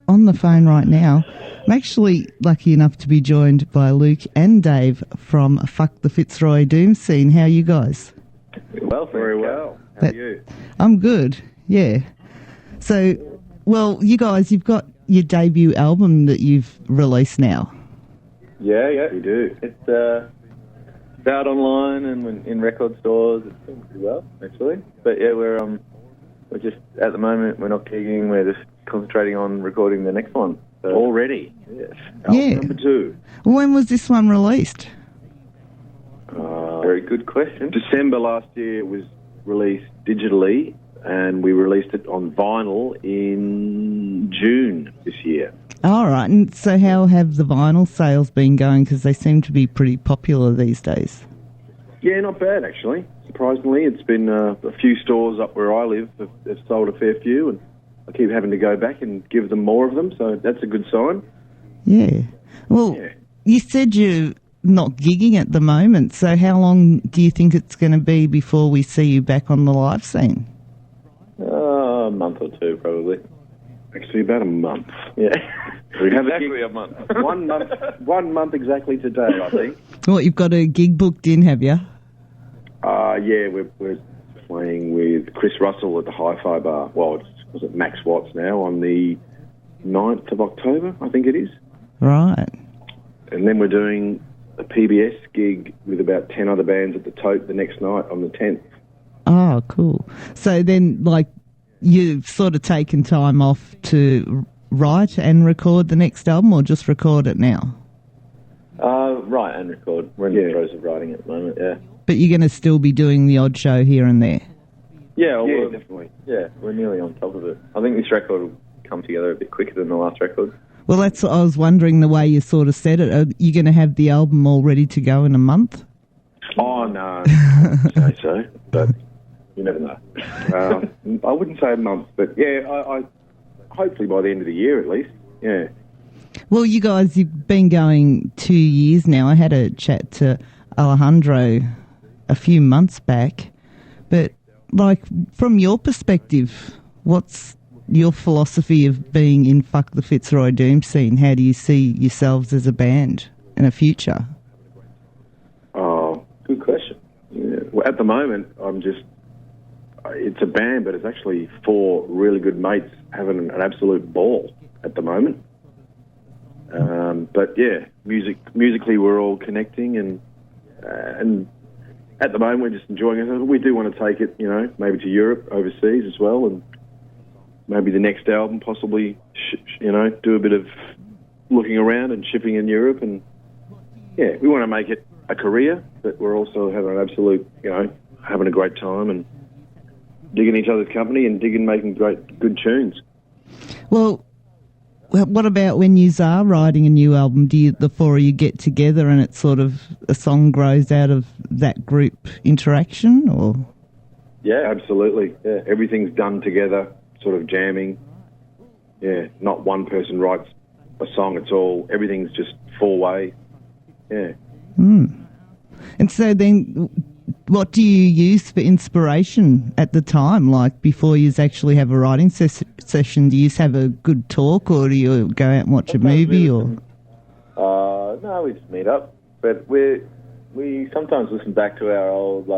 on the phone right now. I'm actually lucky enough to be joined by Luke and Dave from Fuck the Fitzroy Doom Scene. How are you guys? Well, very well. How are you? I'm good, yeah. So, well, you guys, you've got your debut album that you've released now. Yeah, we do. It's out online and in record stores. It's doing pretty well, actually. But yeah, we're just, at the moment, we're not gigging. We're just concentrating on recording the next one. So, already? Yes. Album number 2. When was this one released? Very good question. December last year it was released digitally, and we released it on vinyl in June this year. All right. And so how have the vinyl sales been going? Because they seem to be pretty popular these days. Yeah, not bad, actually. Surprisingly, it's been a few stores up where I live have sold a fair few, and I keep having to go back and give them more of them, so that's a good sign. Yeah. Well, You said you're not gigging at the moment, so how long do you think it's going to be before we see you back on the live scene? A month or two, probably. Actually, about a month. Yeah. We have exactly a month. 1 month. 1 month exactly today, I think. What, you've got a gig booked in, have you? Yeah, we're playing with Chris Russell at the Hi-Fi Bar. Well, was it Max Watts now on the 9th of October, I think it is. Right. And then we're doing a PBS gig with about 10 other bands at the Tote the next night on the 10th. Oh, cool. So then, like, you've sort of taken time off to write and record the next album, or just record it now? Write and record. We're in the throes of writing at the moment, yeah. But you're going to still be doing the odd show here and there? Yeah, definitely. Yeah, we're nearly on top of it. I think this record will come together a bit quicker than the last record. Well, that's what I was wondering, the way you sort of said it. Are you going to have the album all ready to go in a month? Oh, no. I wouldn't say so, but you never know. I wouldn't say a month, but yeah, I hopefully by the end of the year at least, yeah. Well, you guys, you've been going 2 years now. I had a chat to Alejandro a few months back, but, like, from your perspective, what's your philosophy of being in Fuck the Fitzroy Doom Scene? How do you see yourselves as a band in the future? Oh, good question. Yeah. Well, at the moment, it's a band, but it's actually 4 really good mates having an absolute ball at the moment. But yeah, musically we're all connecting, and at the moment we're just enjoying it. We do want to take it, maybe to Europe, overseas as well, and maybe the next album possibly, do a bit of looking around and shipping in Europe. And yeah, we want to make it a career, but we're also having an absolute, having a great time and digging each other's company and making good tunes. Well, what about when you are writing a new album? Do the 4 of you get together and it's sort of a song grows out of that group interaction, or? Yeah, absolutely. Yeah, everything's done together, sort of jamming. Yeah, not one person writes a song. Everything's just 4-way. Yeah. And so then, what do you use for inspiration at the time? Like, before you actually have a writing session, do you have a good talk, or do you go out and watch a movie, or? No, we just meet up. But we sometimes listen back to our old,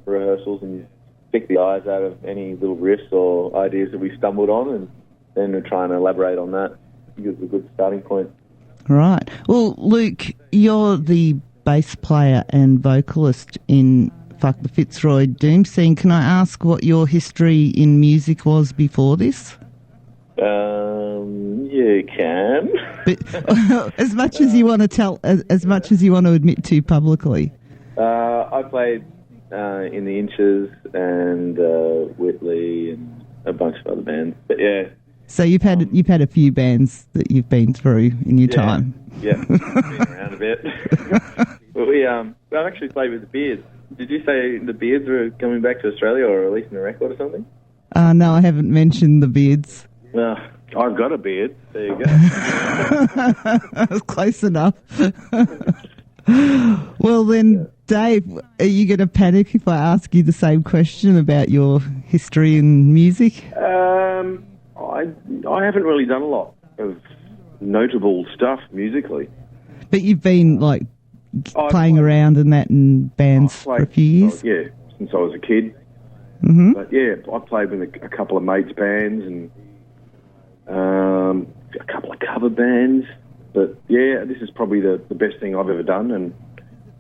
rehearsals and pick the eyes out of any little riffs or ideas that we stumbled on, and then we try and elaborate on that. I think it's a good starting point. Right. Well, Luke, you're the bass player and vocalist in Fuck the Fitzroy Doom Scene. Can I ask what your history in music was before this? You can. But, as much as you want to tell, as much as you want to admit to publicly. I played in the Inches and Whitley and a bunch of other bands. But yeah. So you've had a few bands that you've been through in your time. Yeah, been around a bit. But I've actually played with the Beards. Did you say the Beards were coming back to Australia or releasing a record or something? No, I haven't mentioned the Beards. No, I've got a beard. There you go. That's close enough. Well then, Dave, are you going to panic if I ask you the same question about your history in music? I haven't really done a lot of notable stuff musically. But you've been, like, playing around and that in bands for a few years? Yeah, since I was a kid. Mm-hmm. But, yeah, I played with a couple of mates' bands and a couple of cover bands. But, yeah, this is probably the best thing I've ever done and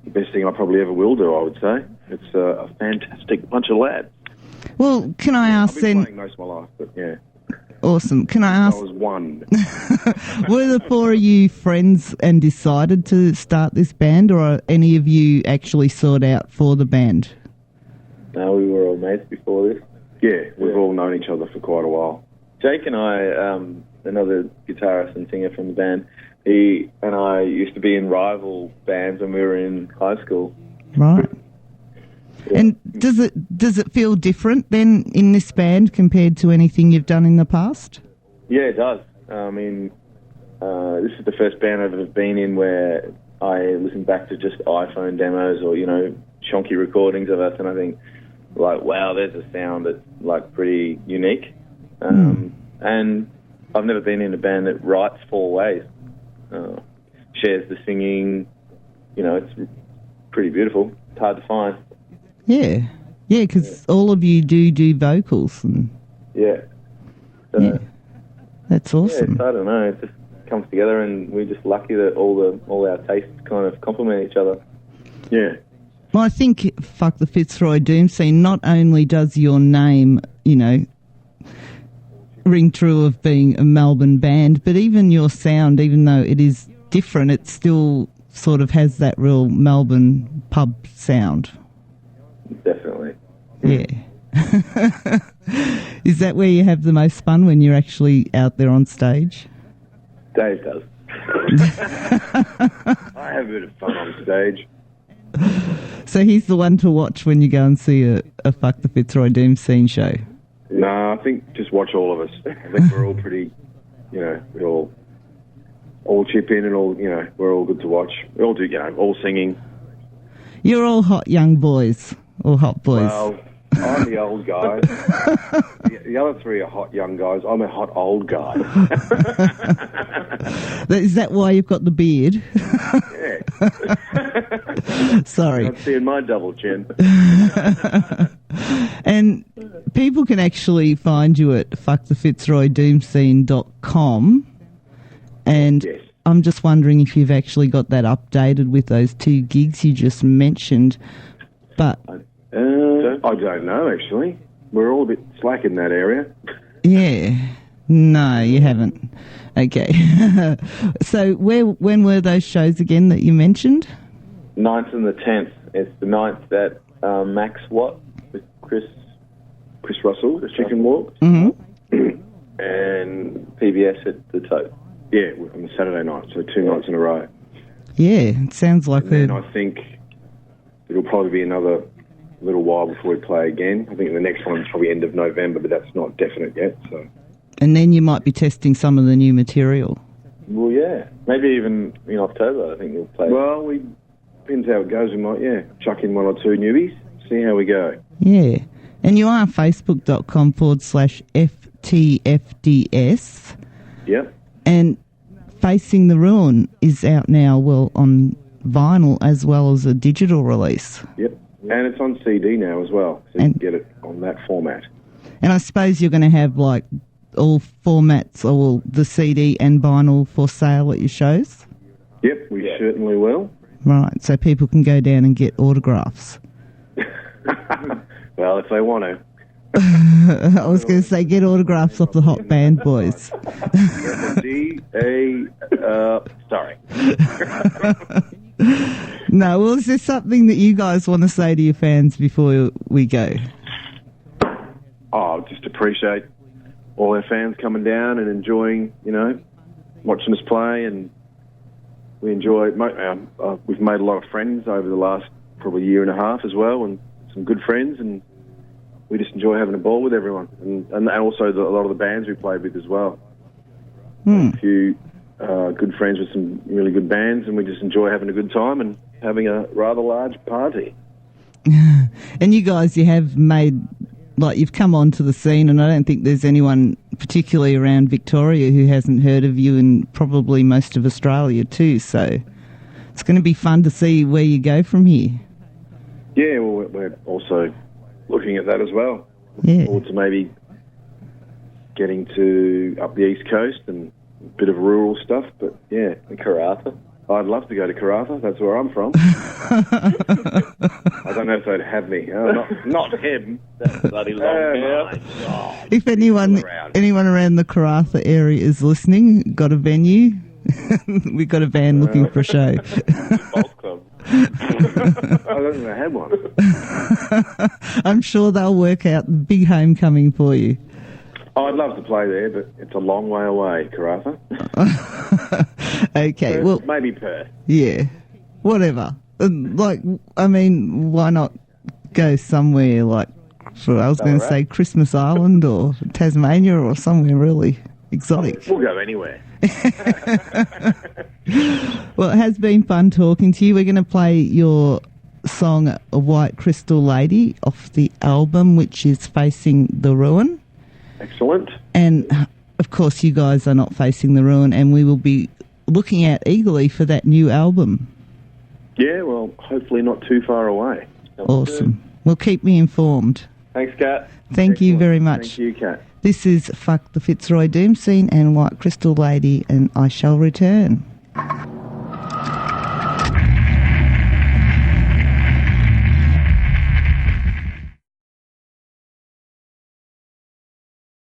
the best thing I probably ever will do, I would say. It's a fantastic bunch of lads. Well, can I ask I've been then... playing most of my life, but, yeah. Awesome. Can I ask... I was one. Were the four of you friends and decided to start this band, or are any of you actually sought out for the band? No, we were all mates before this. Yeah, we've all known each other for quite a while. Jake and I, another guitarist and singer from the band, he and I used to be in rival bands when we were in high school. Right. Yeah. And does it feel different then in this band compared to anything you've done in the past? Yeah, it does. I mean, this is the first band I've ever been in where I listen back to just iPhone demos or, chonky recordings of us, and I think, like, wow, there's a sound that's, like, pretty unique. And I've never been in a band that writes four ways. Shares the singing, it's pretty beautiful. It's hard to find. Yeah, because all of you do vocals. And Yeah. yeah, that's awesome. Yeah, I don't know. It just comes together, and we're just lucky that all our tastes kind of complement each other. Yeah. Well, I think Fuck the Fitzroy Doom Scene, not only does your name, ring true of being a Melbourne band, but even your sound, even though it is different, it still sort of has that real Melbourne pub sound. Definitely. Yeah. Is that where you have the most fun, when you're actually out there on stage? Dave does. I have a bit of fun on stage. So he's the one to watch when you go and see a Fuck the Fitzroy Doom Scene show? No, I think just watch all of us. I think we're all pretty, we all chip in and all, we're all good to watch. We all do, all singing. You're all hot young boys, or hot boys. Well, I'm the old guy. The other three are hot young guys. I'm a hot old guy. Is that why you've got the beard? Yeah. Sorry. I'm seeing my double chin. And people can actually find you at fuckthefitzroydoomscene.com. And Yes. I'm just wondering if you've actually got that updated with those 2 gigs you just mentioned. But I don't know, actually. We're all a bit slack in that area. yeah, no, you haven't. Okay. So when were those shows again that you mentioned? 9th and the 10th. It's the 9th at Max Watt with Chris Russell, the Chicken Walk. Mm-hmm. And PBS at the Tote. Yeah, on the Saturday night, so 2 nights in a row. Yeah, it sounds like And then I think it'll probably be another little while before we play again. I think the next one's probably end of November, but that's not definite yet. So. And then you might be testing some of the new material. Well, yeah. Maybe even in October, I think we'll play. Well, depends how it goes. We might, chuck in 1 or 2 newbies, see how we go. Yeah. And you are facebook.com/FTFDS. Yep. And Facing the Ruin is out now, on vinyl as well as a digital release. Yep. And it's on CD now as well, so you can get it on that format. And I suppose you're going to have, like, all formats, or the CD and vinyl for sale at your shows? Yep, we certainly will. Right, so people can go down and get autographs. Well, if they want to. I was going to say, get autographs off the Hot Band Boys. Sorry. No, well, is there something that you guys want to say to your fans before we go? Oh, just appreciate all our fans coming down and enjoying, watching us play, and we enjoy. We've made a lot of friends over the last probably year and a half as well, and some good friends, and we just enjoy having a ball with everyone, and also a lot of the bands we played with as well. A few good friends with some really good bands, and we just enjoy having a good time and having a rather large party. And you guys, you have made like, you've come onto the scene, and I don't think there's anyone particularly around Victoria who hasn't heard of you, and probably most of Australia too. So it's going to be fun to see where you go from here. Yeah, well, we're also looking at that as well. Yeah. Forward to maybe getting to up the East Coast and a bit of rural stuff, but yeah. And Karratha. I'd love to go to Karratha. That's where I'm from. I don't know if they'd have me. Not him. That bloody long hair. Oh, If anyone around the Karratha area is listening, got a venue, we've got a band looking for a show. golf club. I don't think they had one. I'm sure they'll work out the big homecoming for you. I'd love to play there, but it's a long way away, Karratha. Okay, Perth, well, maybe Perth. yeah, whatever. I mean, why not go somewhere like, I was going to say Christmas Island or Tasmania or somewhere really exotic. We'll go anywhere. Well, it has been fun talking to you. We're going to play your song, A White Crystal Lady, off the album, which is Facing the Ruin. Excellent. And, of course, you guys are not facing the ruin, and we will be looking out eagerly for that new album. Yeah, well, hopefully not too far away. Awesome. Well, keep me informed. Thanks, Kat. Thank you very much. Thank you, Kat. This is Fuck the Fitzroy Doom Scene and White Crystal Lady, and I shall return.